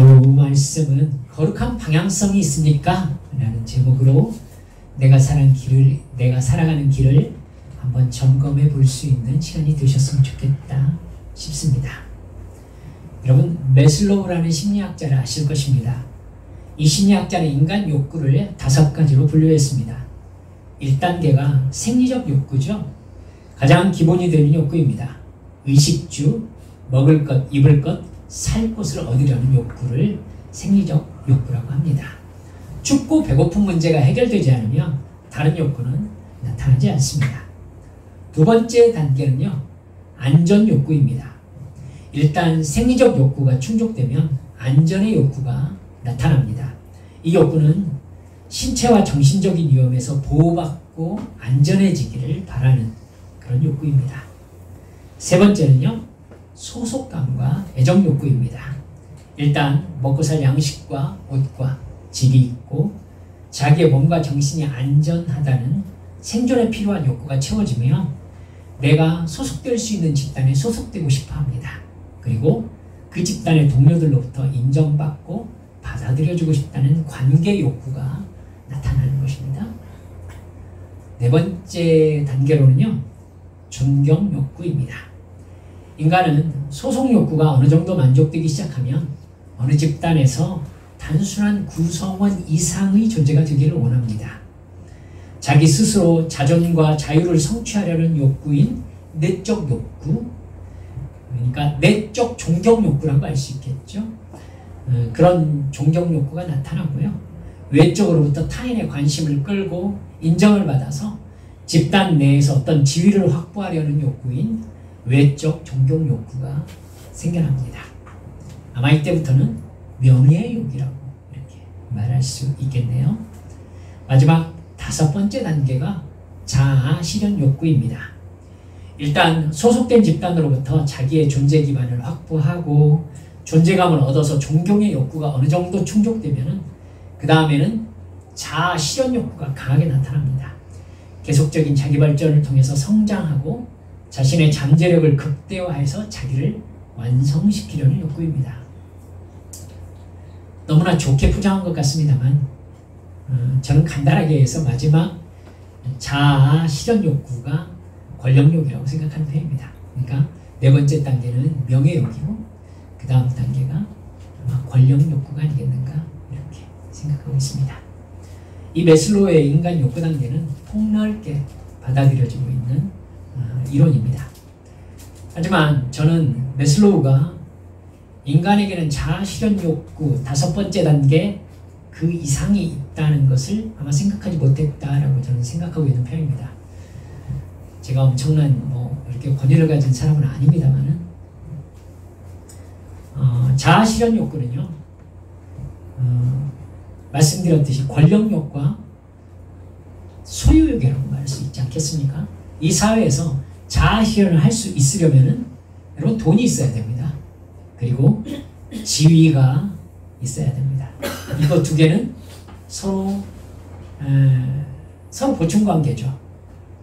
말씀은 거룩한 방향성이 있습니까? 라는 제목으로 내가 살아가는 길을 한번 점검해 볼 수 있는 시간이 되셨으면 좋겠다 싶습니다. 여러분, 매슬로우라는 심리학자를 아실 것입니다. 이 심리학자는 인간 욕구를 5가지로 분류했습니다. 1단계가 생리적 욕구죠. 가장 기본이 되는 욕구입니다. 의식주, 먹을 것, 입을 것, 살 곳을 얻으려는 욕구를 생리적 욕구라고 합니다. 춥고 배고픈 문제가 해결되지 않으면 다른 욕구는 나타나지 않습니다. 두 번째 단계는요, 안전 욕구입니다. 일단 생리적 욕구가 충족되면 안전의 욕구가 나타납니다. 이 욕구는 신체와 정신적인 위험에서 보호받고 안전해지기를 바라는 그런 욕구입니다. 세 번째는요, 소속감과 애정 욕구입니다. 일단 먹고 살 양식과 옷과 집이 있고 자기의 몸과 정신이 안전하다는 생존에 필요한 욕구가 채워지면 내가 소속될 수 있는 집단에 소속되고 싶어 합니다. 그리고 그 집단의 동료들로부터 인정받고 받아들여주고 싶다는 관계 욕구가 나타나는 것입니다. 네 번째 단계로는요, 존경 욕구입니다. 인간은 소속 욕구가 어느 정도 만족되기 시작하면 어느 집단에서 단순한 구성원 이상의 존재가 되기를 원합니다. 자기 스스로 자존과 자유를 성취하려는 욕구인 내적 욕구, 그러니까 내적 존경 욕구라고 할 수 있겠죠. 그런 존경 욕구가 나타나고요. 외적으로부터 타인의 관심을 끌고 인정을 받아서 집단 내에서 어떤 지위를 확보하려는 욕구인 외적 존경 욕구가 생겨납니다. 아마 이때부터는 명예욕이라고 이렇게 말할 수 있겠네요. 마지막 5번째 단계가 자아 실현 욕구입니다. 일단 소속된 집단으로부터 자기의 존재 기반을 확보하고 존재감을 얻어서 존경의 욕구가 어느 정도 충족되면은 그 다음에는 자아 실현 욕구가 강하게 나타납니다. 계속적인 자기 발전을 통해서 성장하고 자신의 잠재력을 극대화해서 자기를 완성시키려는 욕구입니다. 너무나 좋게 포장한 것 같습니다만 저는 간단하게 해서 마지막 자아 실현 욕구가 권력욕이라고 생각하는 편입니다. 그러니까 네 번째 단계는 명예욕이고 그 다음 단계가 아마 권력욕구가 아니겠는가 이렇게 생각하고 있습니다. 이 매슬로우의 인간 욕구 단계는 폭넓게 받아들여지고 있는 이론입니다. 하지만 저는 매슬로우가 인간에게는 자아 실현 욕구 5번째 단계 그 이상이 있다는 것을 아마 생각하지 못했다라고 저는 생각하고 있는 편입니다. 제가 엄청난 이렇게 권위를 가진 사람은 아닙니다만은 자아 실현 욕구는요, 말씀드렸듯이 권력욕과 소유욕이라고 말할 수 있지 않겠습니까? 이 사회에서 자아 실현을 할 수 있으려면은 여러분 돈이 있어야 됩니다. 그리고 지위가 있어야 됩니다. 이거 두 개는 서로 보충 관계죠.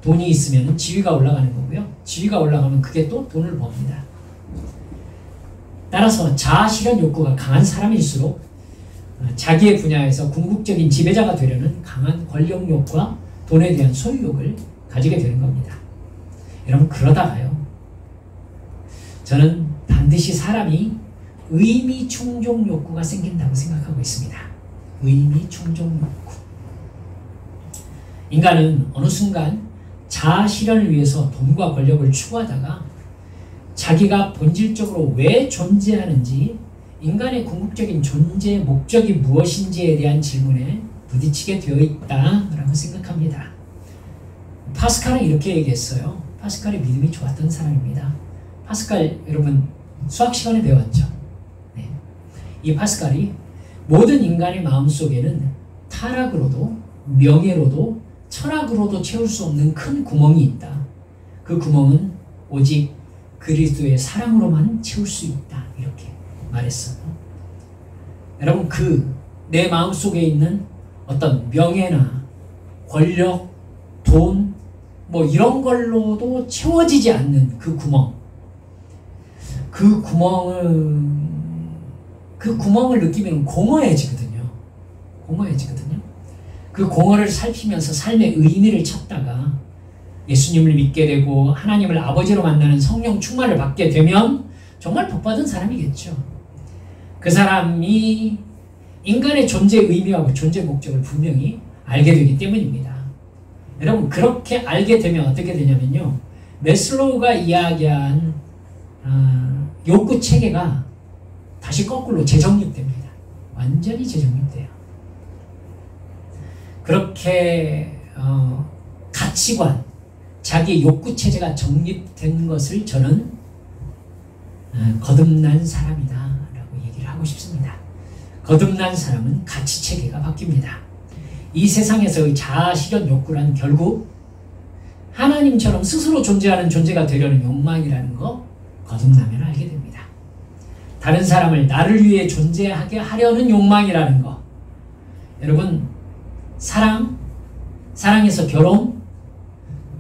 돈이 있으면 지위가 올라가는 거고요. 지위가 올라가면 그게 또 돈을 법니다. 따라서 자아 실현 욕구가 강한 사람일수록 자기의 분야에서 궁극적인 지배자가 되려는 강한 권력욕과 돈에 대한 소유욕을 가지게 되는 겁니다. 여러분, 그러다가요, 저는 반드시 사람이 의미 충족 욕구가 생긴다고 생각하고 있습니다. 의미 충족 욕구. 인간은 어느 순간 자아 실현을 위해서 돈과 권력을 추구하다가 자기가 본질적으로 왜 존재하는지, 인간의 궁극적인 존재의 목적이 무엇인지에 대한 질문에 부딪히게 되어 있다라고 생각합니다. 파스칼은 이렇게 얘기했어요. 파스칼이 믿음이 좋았던 사람입니다. 파스칼 여러분 수학 시간에 배웠죠? 네. 이 파스칼이 모든 인간의 마음속에는 타락으로도 명예로도 철학으로도 채울 수 없는 큰 구멍이 있다. 그 구멍은 오직 그리스도의 사랑으로만 채울 수 있다. 이렇게 말했어요. 여러분, 내 마음속에 있는 어떤 명예나 권력, 돈, 이런 걸로도 채워지지 않는 그 구멍은 그 구멍을 느끼면 공허해지거든요. 공허해지거든요. 그 공허를 살피면서 삶의 의미를 찾다가 예수님을 믿게 되고 하나님을 아버지로 만나는 성령 충만을 받게 되면 정말 복받은 사람이겠죠. 그 사람이 인간의 존재 의미하고 존재 목적을 분명히 알게 되기 때문입니다. 여러분, 그렇게 알게 되면 어떻게 되냐면요, 매슬로우가 이야기한 욕구 체계가 다시 거꾸로 재정립됩니다. 완전히 재정립돼요. 그렇게 가치관, 자기 욕구 체제가 정립된 것을 저는 거듭난 사람이다 라고 얘기를 하고 싶습니다. 거듭난 사람은 가치 체계가 바뀝니다. 이 세상에서의 자아 실현 욕구란 결국 하나님처럼 스스로 존재하는 존재가 되려는 욕망이라는 거 거듭나면 알게 됩니다. 다른 사람을 나를 위해 존재하게 하려는 욕망이라는 거. 여러분, 사랑에서 결혼,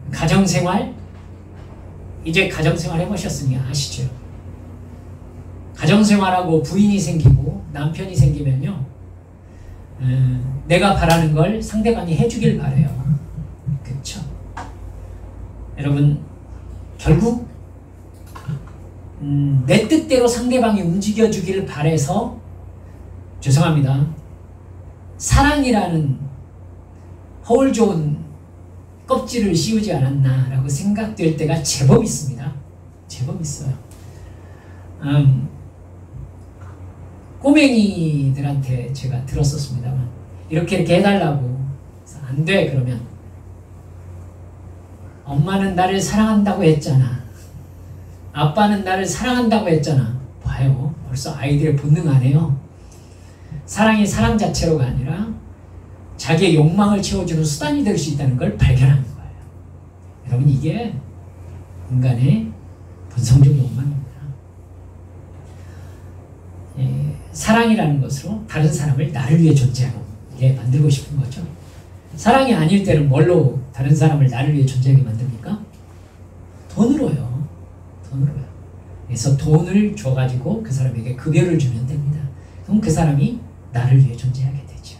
가정생활, 이제 가정생활 해보셨으니 아시죠? 가정생활하고 부인이 생기고 남편이 생기면요, 내가 바라는 걸 상대방이 해주길 바래요. 그렇죠? 여러분, 결국 내 뜻대로 상대방이 움직여주길 바래서, 죄송합니다, 사랑이라는 허울 좋은 껍질을 씌우지 않았나라고 생각될 때가 제법 있습니다. 제법 있어요. 꼬맹이들한테 제가 들었었습니다만, 이렇게 해달라고. 안 돼, 그러면. 엄마는 나를 사랑한다고 했잖아. 아빠는 나를 사랑한다고 했잖아. 봐요. 벌써 아이들의 본능하네요. 사랑이 사랑 자체로가 아니라 자기의 욕망을 채워주는 수단이 될 수 있다는 걸 발견하는 거예요. 여러분, 이게 인간의 본성적 욕망입니다. 사랑이라는 것으로 다른 사람을 나를 위해 존재하게 만들고 싶은 거죠. 사랑이 아닐 때는 뭘로 다른 사람을 나를 위해 존재하게 만듭니까? 돈으로요. 돈으로요. 그래서 돈을 줘가지고 그 사람에게 급여를 주면 됩니다. 그럼 그 사람이 나를 위해 존재하게 되죠.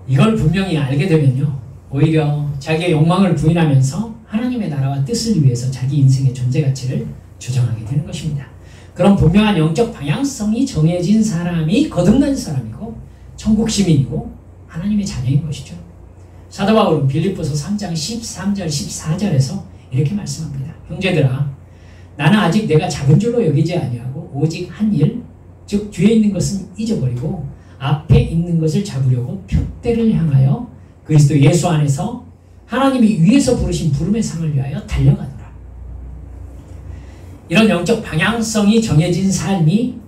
이걸 분명히 알게 되면요, 오히려 자기의 욕망을 부인하면서 하나님의 나라와 뜻을 위해서 자기 인생의 존재 가치를 조정하게 되는 것입니다. 그런 분명한 영적 방향성이 정해진 사람이 거듭난 사람이고 천국 시민이고 하나님의 자녀인 것이죠. 사도 바울은 빌립보서 3장 13절 14절에서 이렇게 말씀합니다. 형제들아, 나는 아직 내가 작은 줄로 여기지 아니하고 오직 한 일, 즉 뒤에 있는 것은 잊어버리고 앞에 있는 것을 잡으려고 표대를 향하여 그리스도 예수 안에서 하나님이 위에서 부르신 부름의 상을 위하여 달려가노라. 이런 영적 방향성이 정해진 삶이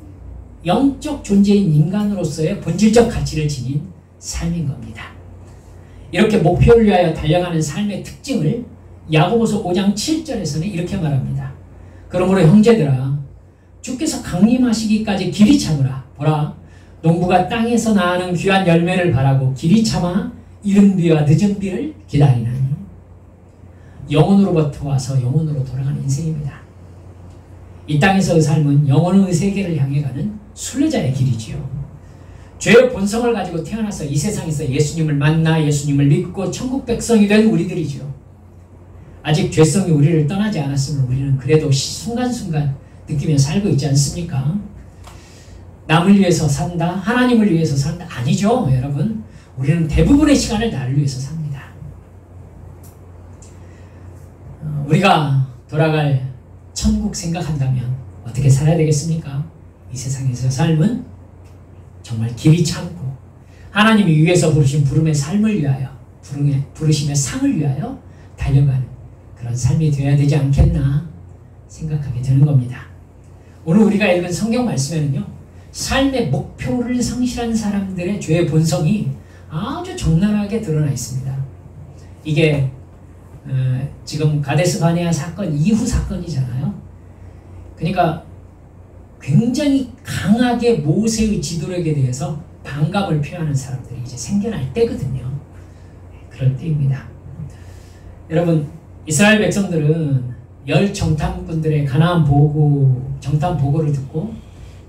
영적 존재인 인간으로서의 본질적 가치를 지닌 삶인 겁니다. 이렇게 목표를 위하여 달려가는 삶의 특징을 야고보서 5장 7절에서는 이렇게 말합니다. 그러므로 형제들아, 주께서 강림하시기까지 길이 참으라. 보라, 농부가 땅에서 나는 귀한 열매를 바라고 길이 참아 이른 비와 늦은 비를 기다리나니. 영혼으로부터 와서 영혼으로 돌아가는 인생입니다. 이 땅에서의 삶은 영혼의 세계를 향해 가는 순례자의 길이지요. 죄의 본성을 가지고 태어나서 이 세상에서 예수님을 만나 예수님을 믿고 천국 백성이 된 우리들이죠. 아직 죄성이 우리를 떠나지 않았으면 우리는 그래도 순간순간 느끼며 살고 있지 않습니까? 남을 위해서 산다? 하나님을 위해서 산다? 아니죠, 여러분. 우리는 대부분의 시간을 나를 위해서 삽니다. 우리가 돌아갈 천국 생각한다면 어떻게 살아야 되겠습니까? 이 세상에서의 삶은 정말 길이 참고 하나님이 위에서 부르신 부름의 삶을 위하여, 부르심의 상을 위하여 달려가는 그런 삶이 되어야 되지 않겠나 생각하게 되는 겁니다. 오늘 우리가 읽은 성경 말씀에는요, 삶의 목표를 상실한 사람들의 죄의 본성이 아주 적나라하게 드러나 있습니다. 이게 지금 가데스 바네아 사건 이후 사건이잖아요. 그러니까 굉장히 강하게 모세의 지도력에 대해서 반감을 표하는 사람들이 이제 생겨날 때거든요. 그럴 때입니다. 여러분, 이스라엘 백성들은 열 정탐꾼들의 가나안 정탐 보고를 듣고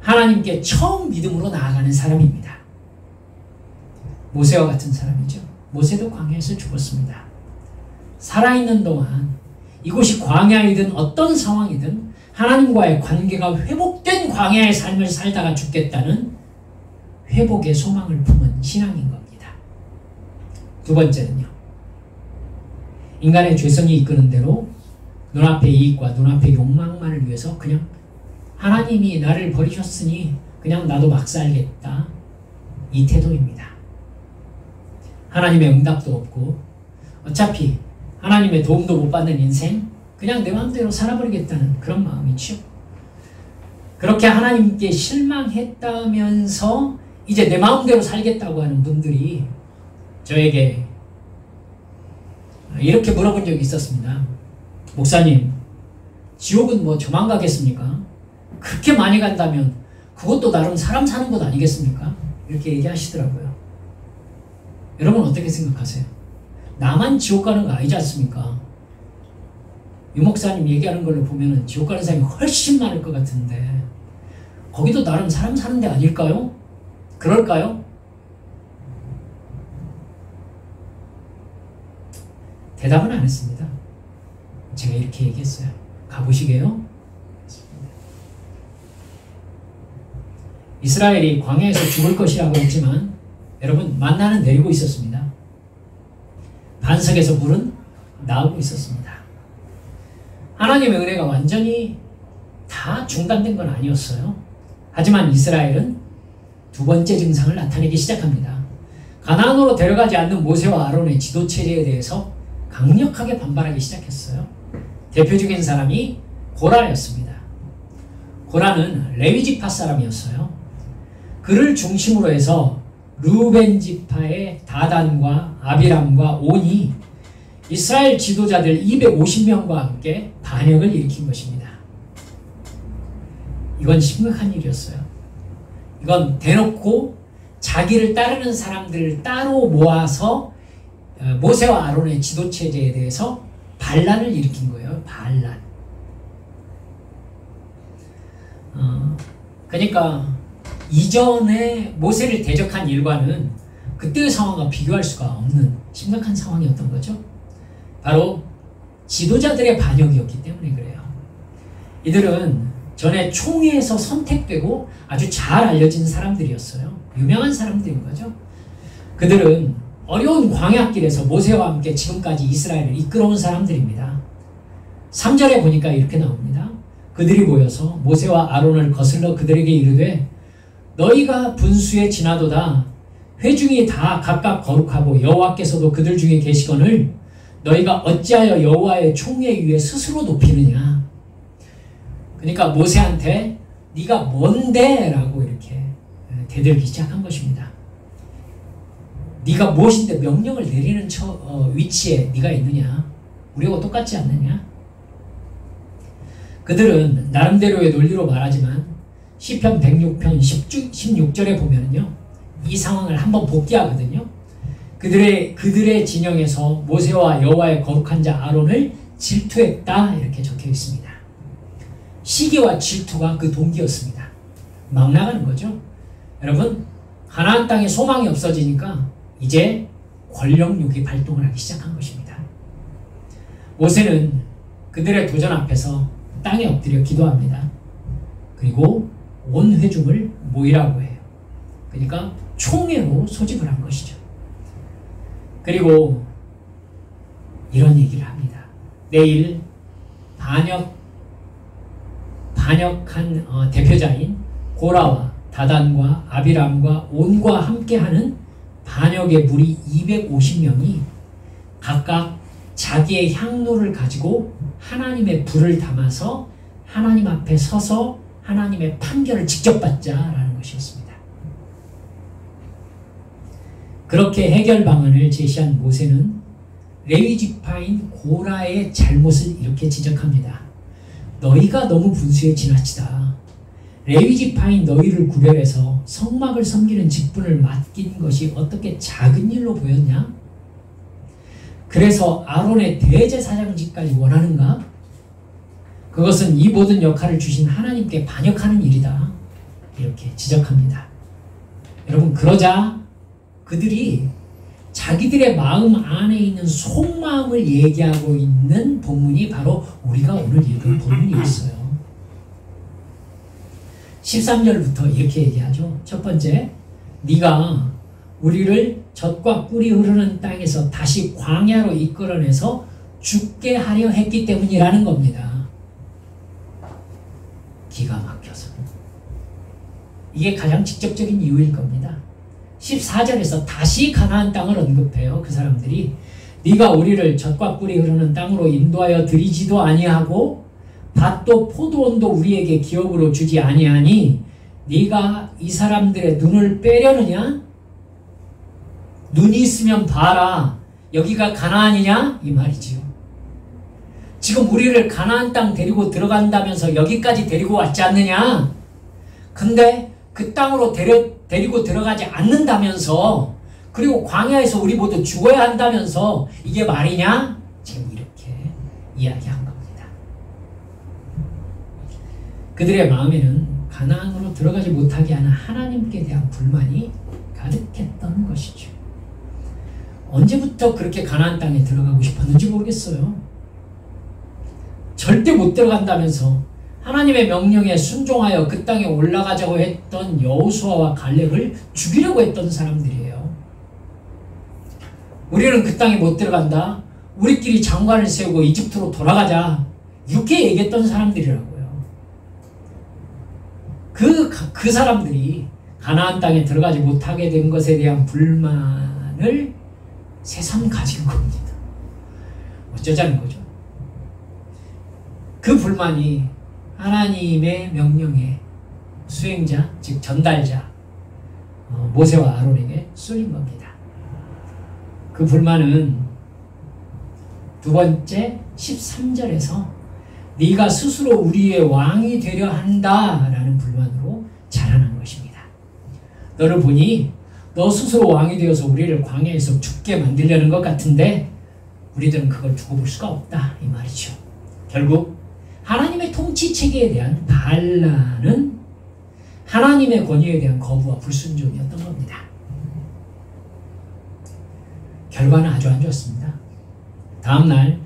하나님께 처음 믿음으로 나아가는 사람입니다. 모세와 같은 사람이죠. 모세도 광야에서 죽었습니다. 살아있는 동안 이곳이 광야이든 어떤 상황이든 하나님과의 관계가 회복된 광야의 삶을 살다가 죽겠다는 회복의 소망을 품은 신앙인 겁니다. 두 번째는요. 인간의 죄성이 이끄는 대로 눈앞의 이익과 눈앞의 욕망만을 위해서 그냥 하나님이 나를 버리셨으니 그냥 나도 막 살겠다. 이 태도입니다. 하나님의 응답도 없고 어차피 하나님의 도움도 못 받는 인생 그냥 내 마음대로 살아버리겠다는 그런 마음이죠. 그렇게 하나님께 실망했다면서 이제 내 마음대로 살겠다고 하는 분들이 저에게 이렇게 물어본 적이 있었습니다. 목사님, 지옥은 뭐 저만 가겠습니까? 그렇게 많이 간다면 그것도 나름 사람 사는 것 아니겠습니까? 이렇게 얘기하시더라고요. 여러분 어떻게 생각하세요? 나만 지옥 가는 거 아니지 않습니까? 유 목사님 얘기하는 걸로 보면 지옥 가는 사람이 훨씬 많을 것 같은데 거기도 나름 사람 사는 데 아닐까요? 그럴까요? 대답은 안 했습니다. 제가 이렇게 얘기했어요. 가보시게요? 이스라엘이 광야에서 죽을 것이라고 했지만 여러분 만나는 내리고 있었습니다. 반석에서 물은 나오고 있었습니다. 하나님의 은혜가 완전히 다 중단된 건 아니었어요. 하지만 이스라엘은 두 번째 증상을 나타내기 시작합니다. 가나안으로 데려가지 않는 모세와 아론의 지도체제에 대해서 강력하게 반발하기 시작했어요. 대표적인 사람이 고라였습니다. 고라는 레위 지파 사람이었어요. 그를 중심으로 해서 르우벤 지파의 다단과 아비람과 온이 이스라엘 지도자들 250명과 함께 반역을 일으킨 것입니다. 이건 심각한 일이었어요. 이건 대놓고 자기를 따르는 사람들을 따로 모아서 모세와 아론의 지도체제에 대해서 반란을 일으킨 거예요. 반란. 그러니까 이전에 모세를 대적한 일과는 그때의 상황과 비교할 수가 없는 심각한 상황이었던 거죠. 바로 지도자들의 반역이었기 때문에 그래요. 이들은 전에 총회에서 선택되고 아주 잘 알려진 사람들이었어요. 유명한 사람들인 거죠. 그들은 어려운 광야길에서 모세와 함께 지금까지 이스라엘을 이끌어온 사람들입니다. 3절에 보니까 이렇게 나옵니다. 그들이 모여서 모세와 아론을 거슬러 그들에게 이르되 너희가 분수에 지나도다 회중이 다 각각 거룩하고 여호와께서도 그들 중에 계시거늘 너희가 어찌하여 여호와의 총회 위에 스스로 높이느냐. 그러니까 모세한테 네가 뭔데? 라고 이렇게 대들기 시작한 것입니다. 네가 무엇인데 명령을 내리는 위치에 네가 있느냐? 우리하고 똑같지 않느냐? 그들은 나름대로의 논리로 말하지만 시편 106편 16절에 보면은요, 이 상황을 한번 복귀하거든요. 그들의 진영에서 모세와 여호와의 거룩한 자 아론을 질투했다 이렇게 적혀 있습니다. 시기와 질투가 그 동기였습니다. 막 나가는 거죠. 여러분, 가나안 땅에 소망이 없어지니까 이제 권력욕이 발동을 하기 시작한 것입니다. 모세는 그들의 도전 앞에서 땅에 엎드려 기도합니다. 그리고 온 회중을 모이라고 해요. 그러니까 총회로 소집을 한 것이죠. 그리고 이런 얘기를 합니다. 내일 반역한 대표자인 고라와 다단과 아비람과 온과 함께하는 반역의 무리 250명이 각각 자기의 향로를 가지고 하나님의 불을 담아서 하나님 앞에 서서 하나님의 판결을 직접 받자라는 것이었습니다. 그렇게 해결 방안을 제시한 모세는 레위 지파인 고라의 잘못을 이렇게 지적합니다. 너희가 너무 분수에 지나치다. 레위 지파인 너희를 구별해서 성막을 섬기는 직분을 맡긴 것이 어떻게 작은 일로 보였냐? 그래서 아론의 대제사장직까지 원하는가? 그것은 이 모든 역할을 주신 하나님께 반역하는 일이다. 이렇게 지적합니다. 여러분, 그러자 그들이 자기들의 마음 안에 있는 속마음을 얘기하고 있는 본문이 바로 우리가 오늘 읽은 본문이었어요. 13절부터 이렇게 얘기하죠. 첫 번째, 네가 우리를 젖과 꿀이 흐르는 땅에서 다시 광야로 이끌어내서 죽게 하려 했기 때문이라는 겁니다. 기가 막혀서. 이게 가장 직접적인 이유일 겁니다. 14절에서 다시 가나안 땅을 언급해요. 그 사람들이 네가 우리를 젖과 꿀이 흐르는 땅으로 인도하여 들이지도 아니하고 밭도 포도원도 우리에게 기업으로 주지 아니하니 네가 이 사람들의 눈을 빼려느냐? 눈이 있으면 봐라. 여기가 가나안이냐? 이 말이지요. 지금 우리를 가나안 땅 데리고 들어간다면서 여기까지 데리고 왔지 않느냐? 근데 그 땅으로 데리고 들어가지 않는다면서, 그리고 광야에서 우리 모두 죽어야 한다면서 이게 말이냐? 지금 이렇게 이야기한 겁니다. 그들의 마음에는 가나안으로 들어가지 못하게 하는 하나님께 대한 불만이 가득했던 것이죠. 언제부터 그렇게 가나안 땅에 들어가고 싶었는지 모르겠어요. 절대 못 들어간다면서 하나님의 명령에 순종하여 그 땅에 올라가자고 했던 여호수아와 갈렙을 죽이려고 했던 사람들이에요. 우리는 그 땅에 못 들어간다. 우리끼리 장관을 세우고 이집트로 돌아가자. 이렇게 얘기했던 사람들이라고요. 그 사람들이 가나안 땅에 들어가지 못하게 된 것에 대한 불만을 새삼 가진 겁니다. 어쩌자는 거죠. 그 불만이 하나님의 명령의 수행자, 즉 전달자 모세와 아론에게 쏠린 겁니다. 그 불만은 두 번째 13절에서 네가 스스로 우리의 왕이 되려 한다라는 불만으로 자라난 것입니다. 너를 보니 너 스스로 왕이 되어서 우리를 광야에서 죽게 만들려는 것 같은데 우리들은 그걸 두고 볼 수가 없다 이 말이죠. 결국 하나님의 통치 체계에 대한 반란은 하나님의 권위에 대한 거부와 불순종이었던 겁니다. 결과는 아주 안 좋았습니다. 다음날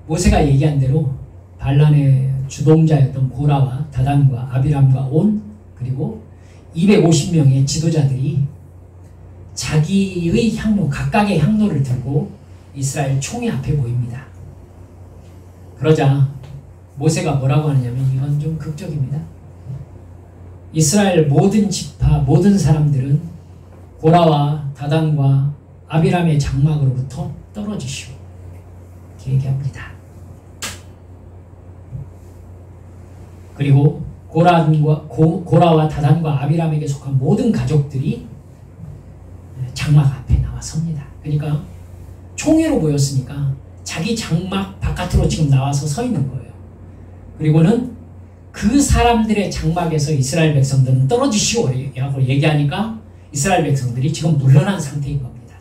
모세가 얘기한 대로 반란의 주동자였던 고라와 다단과 아비람과 온 그리고 250명의 지도자들이 자기의 향로, 각각의 향로를 들고 이스라엘 총회 앞에 모입니다. 그러자 모세가 뭐라고 하느냐면 이건 좀 극적입니다. 이스라엘 모든 지파, 모든 사람들은 고라와 다단과 아비람의 장막으로부터 떨어지시오. 이렇게 얘기합니다. 그리고 고라와 다단과 아비람에게 속한 모든 가족들이 장막 앞에 나와 섭니다. 그러니까 총회로 모였으니까 자기 장막 바깥으로 지금 나와서 서 있는 거예요. 그리고는 그 사람들의 장막에서 이스라엘 백성들은 떨어지시오 라고 얘기하니까 이스라엘 백성들이 지금 물러난 상태인 겁니다.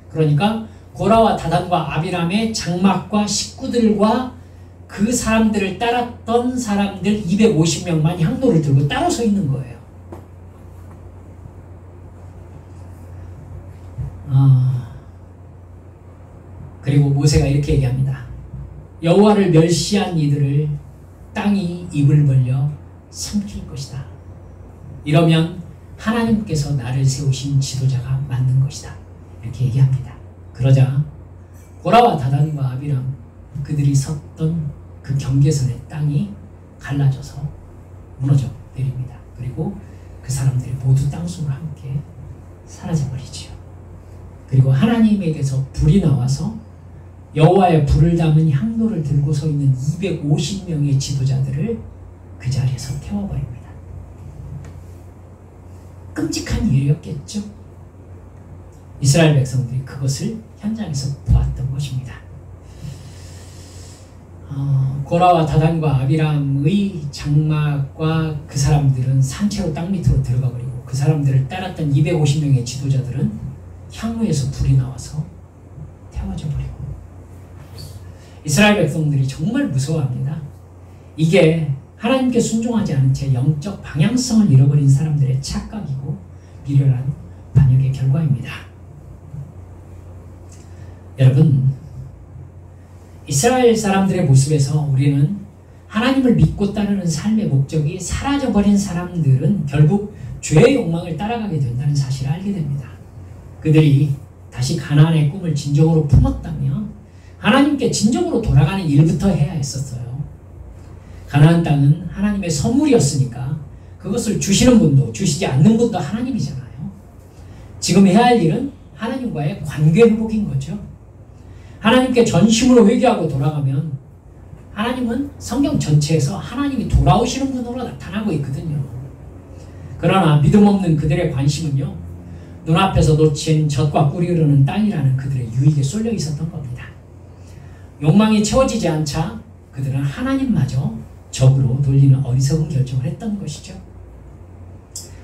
그러니까 고라와 다단과 아비람의 장막과 식구들과 그 사람들을 따랐던 사람들 250명만 향로를 들고 따로 서 있는 거예요. 그리고 모세가 이렇게 얘기합니다. 여호와를 멸시한 이들을 땅이 입을 벌려 삼킬 것이다. 이러면 하나님께서 나를 세우신 지도자가 맞는 것이다. 이렇게 얘기합니다. 그러자 고라와 다단과 아비람 그들이 섰던 그 경계선의 땅이 갈라져서 무너져 내립니다. 그리고 그 사람들이 모두 땅속으로 함께 사라져버리지요. 그리고 하나님에게서 불이 나와서 여호와의 불을 담은 향로를 들고 서 있는 250명의 지도자들을 그 자리에서 태워버립니다. 끔찍한 일이었겠죠. 이스라엘 백성들이 그것을 현장에서 보았던 것입니다. 고라와 다단과 아비람의 장막과 그 사람들은 산채로 땅 밑으로 들어가 버리고 그 사람들을 따랐던 250명의 지도자들은 향로에서 불이 나와서 태워져 버리고 이스라엘 백성들이 정말 무서워합니다. 이게 하나님께 순종하지 않은 채 영적 방향성을 잃어버린 사람들의 착각이고 미련한 반역의 결과입니다. 여러분, 이스라엘 사람들의 모습에서 우리는 하나님을 믿고 따르는 삶의 목적이 사라져버린 사람들은 결국 죄의 욕망을 따라가게 된다는 사실을 알게 됩니다. 그들이 다시 가나안의 꿈을 진정으로 품었다면 하나님께 진정으로 돌아가는 일부터 해야 했었어요. 가나안 땅은 하나님의 선물이었으니까 그것을 주시는 분도 주시지 않는 분도 하나님이잖아요. 지금 해야 할 일은 하나님과의 관계 회복인 거죠. 하나님께 전심으로 회개하고 돌아가면 하나님은 성경 전체에서 하나님이 돌아오시는 분으로 나타나고 있거든요. 그러나 믿음 없는 그들의 관심은요, 눈앞에서 놓친 젖과 꿀이 흐르는 땅이라는 그들의 유익에 쏠려 있었던 겁니다. 욕망이 채워지지 않자 그들은 하나님마저 적으로 돌리는 어리석은 결정을 했던 것이죠.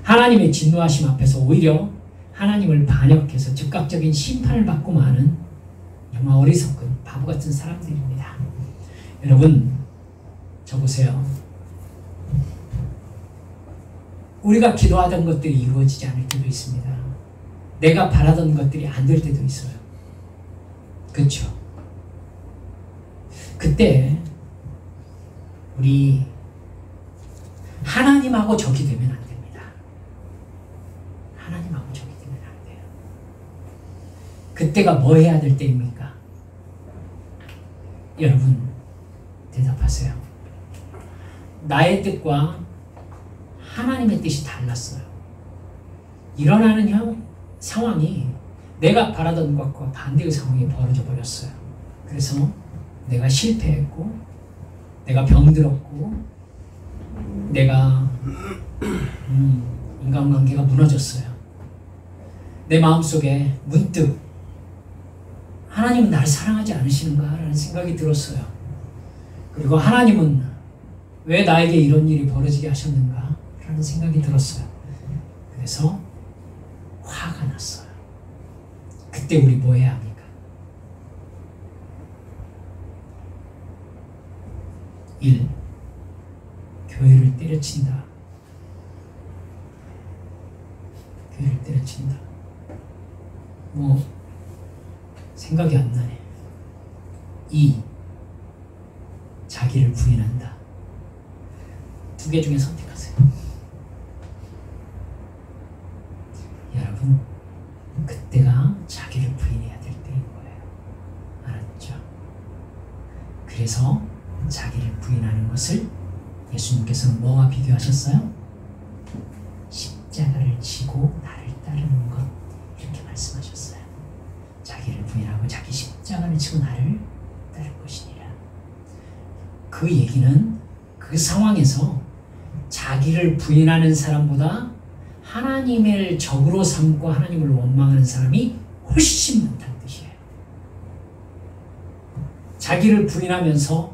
하나님의 진노하심 앞에서 오히려 하나님을 반역해서 즉각적인 심판을 받고 마는 정말 어리석은 바보 같은 사람들입니다. 여러분, 저 보세요. 우리가 기도하던 것들이 이루어지지 않을 때도 있습니다. 내가 바라던 것들이 안 될 때도 있어요. 그렇죠? 그때 우리 하나님하고 적이 되면 안 됩니다. 하나님하고 적이 되면 안 돼요. 그때가 뭐 해야 될 때입니까? 여러분, 대답하세요. 나의 뜻과 하나님의 뜻이 달랐어요. 일어나는 상황이 내가 바라던 것과 반대의 상황이 벌어져 버렸어요. 그래서 내가 실패했고, 내가 병들었고, 내가 인간관계가 무너졌어요. 내 마음속에 문득 하나님은 나를 사랑하지 않으시는가라는 생각이 들었어요. 그리고 하나님은 왜 나에게 이런 일이 벌어지게 하셨는가 라는 생각이 들었어요. 그래서 화가 났어요. 그때 우리 뭐 해야 합니까? 1. 교회를 때려친다. 교회를 때려친다. 뭐 생각이 안 나네. 2. 자기를 부인한다. 두 개 중에 선택하세요. 여러분, 그때가 자기를 부인해야 될 때인 거예요. 알았죠? 그래서 자기를 부인하는 것을 예수님께서는 뭐와 비교하셨어요? 십자가를 지고 나를 따르는 것, 이렇게 말씀하셨어요. 자기를 부인하고 자기 십자가를 지고 나를 따를 것이니라. 그 얘기는 그 상황에서 자기를 부인하는 사람보다 하나님을 적으로 삼고 하나님을 원망하는 사람이 훨씬 많다는 뜻이에요. 자기를 부인하면서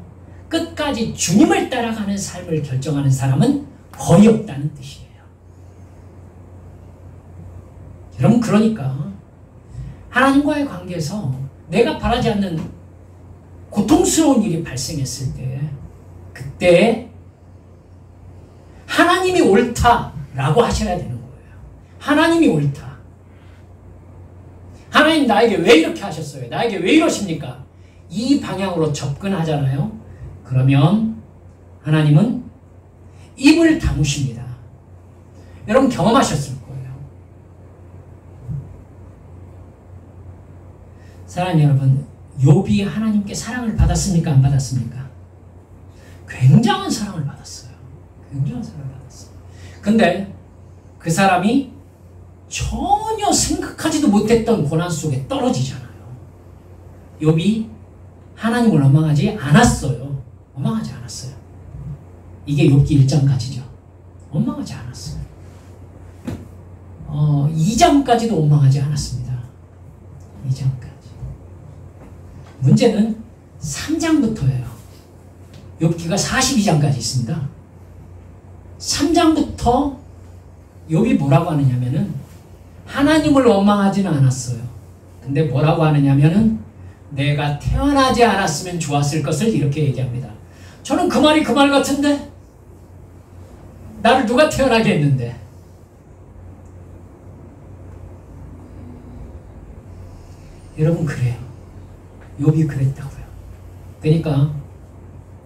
끝까지 주님을 따라가는 삶을 결정하는 사람은 거의 없다는 뜻이에요. 여러분, 그러니까 하나님과의 관계에서 내가 바라지 않는 고통스러운 일이 발생했을 때, 그때 하나님이 옳다라고 하셔야 되는 거예요. 하나님이 옳다. 하나님 나에게 왜 이렇게 하셨어요? 나에게 왜 이러십니까? 이 방향으로 접근하잖아요. 그러면 하나님은 입을 다무십니다. 여러분 경험하셨을 거예요. 사랑하는 여러분, 욥이 하나님께 사랑을 받았습니까? 안 받았습니까? 굉장한 사랑을 받았어요. 굉장한 사랑을 받았어요. 근데 그 사람이 전혀 생각하지도 못했던 고난 속에 떨어지잖아요. 욥이 하나님을 원망하지 않았어요. 원망하지 않았어요. 이게 욥기 1장까지죠. 원망하지 않았어요. 2장까지도 원망하지 않았습니다. 2장까지. 문제는 3장부터예요. 욥기가 42장까지 있습니다. 3장부터 욥이 뭐라고 하느냐면은 하나님을 원망하지는 않았어요. 근데 뭐라고 하느냐면은 내가 태어나지 않았으면 좋았을 것을 이렇게 얘기합니다. 저는 그 말이 그 말 같은데 나를 누가 태어나게 했는데? 여러분 그래요. 욥이 그랬다고요. 그러니까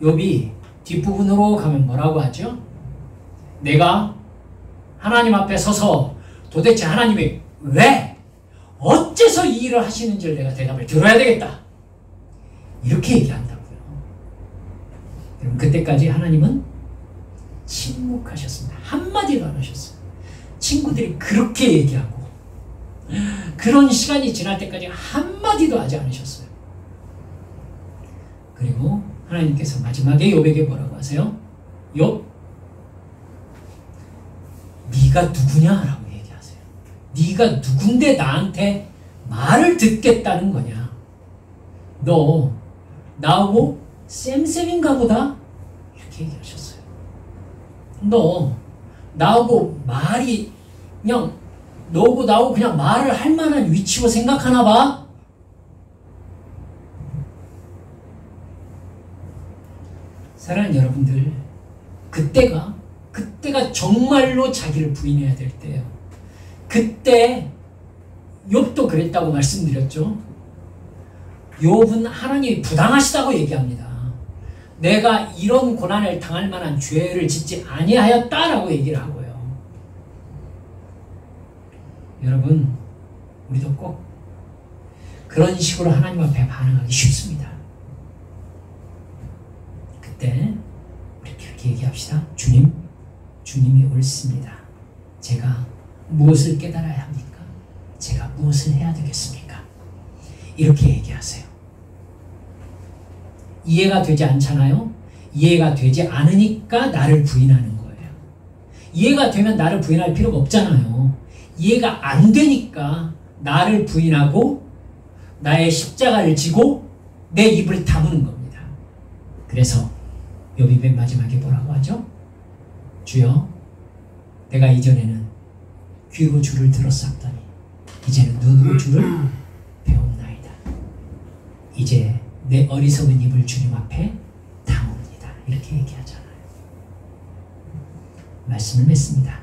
욥이 뒷부분으로 가면 뭐라고 하죠? 내가 하나님 앞에 서서 도대체 하나님이 왜 어째서 이 일을 하시는지를 내가 대답을 들어야 되겠다. 이렇게 얘기한다고요. 여러분 그때까지 하나님은 침묵하셨습니다. 한마디도 안 하셨어요. 친구들이 그렇게 얘기하고 그런 시간이 지날 때까지 한마디도 하지 않으셨어요. 그리고 하나님께서 마지막에 욥에게 뭐라고 하세요? 욥, 네가 누구냐라고 얘기하세요. 네가 누군데 나한테 말을 듣겠다는 거냐? 너 나하고 쌤쌤인가 보다? 이렇게 얘기하셨어요. 너 나하고 말이 그냥 너하고 나하고 그냥 말을 할 만한 위치로 생각하나 봐? 사랑하는 여러분들, 그때가 정말로 자기를 부인해야 될 때예요. 그때 욥도 그랬다고 말씀드렸죠. 욥은 하나님이 부당하시다고 얘기합니다. 내가 이런 고난을 당할 만한 죄를 짓지 아니하였다라고 얘기를 하고요. 여러분, 우리도 꼭 그런 식으로 하나님 앞에 반응하기 쉽습니다. 그때 우리 그렇게 얘기합시다. 주님이 옳습니다. 제가 무엇을 깨달아야 합니까? 제가 무엇을 해야 되겠습니까? 이렇게 얘기하세요. 이해가 되지 않잖아요? 이해가 되지 않으니까 나를 부인하는 거예요. 이해가 되면 나를 부인할 필요가 없잖아요. 이해가 안 되니까 나를 부인하고 나의 십자가를 지고 내 입을 다무는 겁니다. 그래서 욥이 맨 마지막에 뭐라고 하죠? 주여, 내가 이전에는 귀로 주를 들었었더니 이제는 눈으로 주를 배웁나이다. 이제 내 어리석은 입을 주님 앞에 다옵니다. 이렇게 얘기하잖아요. 말씀을 맺습니다.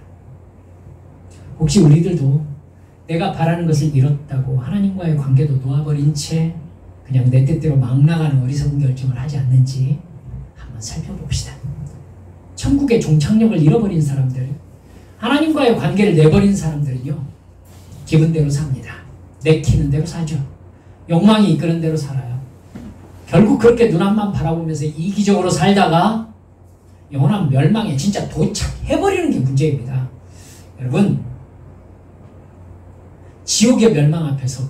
혹시 우리들도 내가 바라는 것을 잃었다고 하나님과의 관계도 놓아버린 채 그냥 내 뜻대로 막 나가는 어리석은 결정을 하지 않는지 한번 살펴봅시다. 천국의 종착역을 잃어버린 사람들, 하나님과의 관계를 내버린 사람들은요, 기분대로 삽니다. 내키는 대로 사죠. 욕망이 이끄는 대로 살아요. 결국 그렇게 눈 앞만 바라보면서 이기적으로 살다가 영원한 멸망에 진짜 도착해버리는 게 문제입니다. 여러분, 지옥의 멸망 앞에서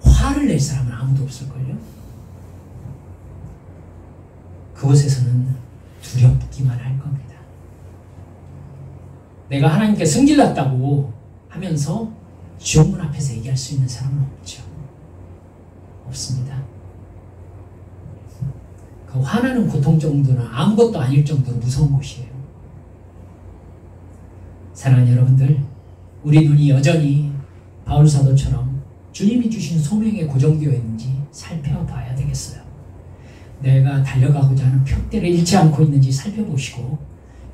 화를 낼 사람은 아무도 없을걸요? 그곳에서는 두렵기만 할 겁니다. 내가 하나님께 승질났다고 하면서 지옥문 앞에서 얘기할 수 있는 사람은 없죠. 없습니다. 그 화나는 고통 정도는 아무것도 아닐 정도로 무서운 곳이에요. 사랑하는 여러분들, 우리 눈이 여전히 바울 사도처럼 주님이 주신 소명에 고정되어 있는지 살펴봐야 되겠어요. 내가 달려가고자 하는 표대를 잃지 않고 있는지 살펴보시고,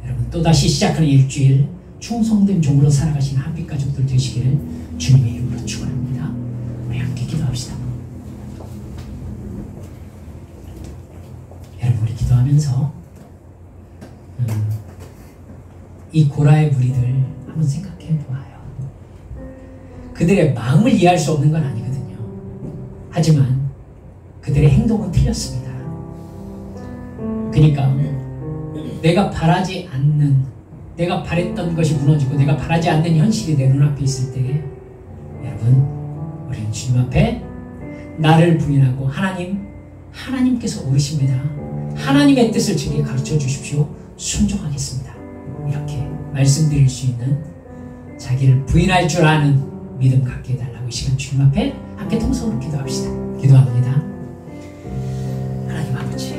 여러분 또다시 시작하는 일주일 충성된 종으로 살아가신 한빛 가족들 되시기를 주님의 이름으로 축원합니다. 우리 함께 기도합시다. 여러분, 우리 기도하면서 이 고라의 무리들 한번 생각해 보아요. 그들의 마음을 이해할 수 없는 건 아니거든요. 하지만 그들의 행동은 틀렸습니다. 그러니까 내가 바라지 않는, 내가 바랬던 것이 무너지고 내가 바라지 않는 현실이 내 눈앞에 있을 때, 여러분, 우리는 주님 앞에 나를 부인하고 하나님께서 옳으십니다. 하나님의 뜻을 저에게 가르쳐 주십시오. 순종하겠습니다. 이렇게 말씀드릴 수 있는, 자기를 부인할 줄 아는 믿음 갖게 해달라고 이 시간 주님 앞에 함께 통성으로 기도합시다. 기도합니다. 하나님 아버지,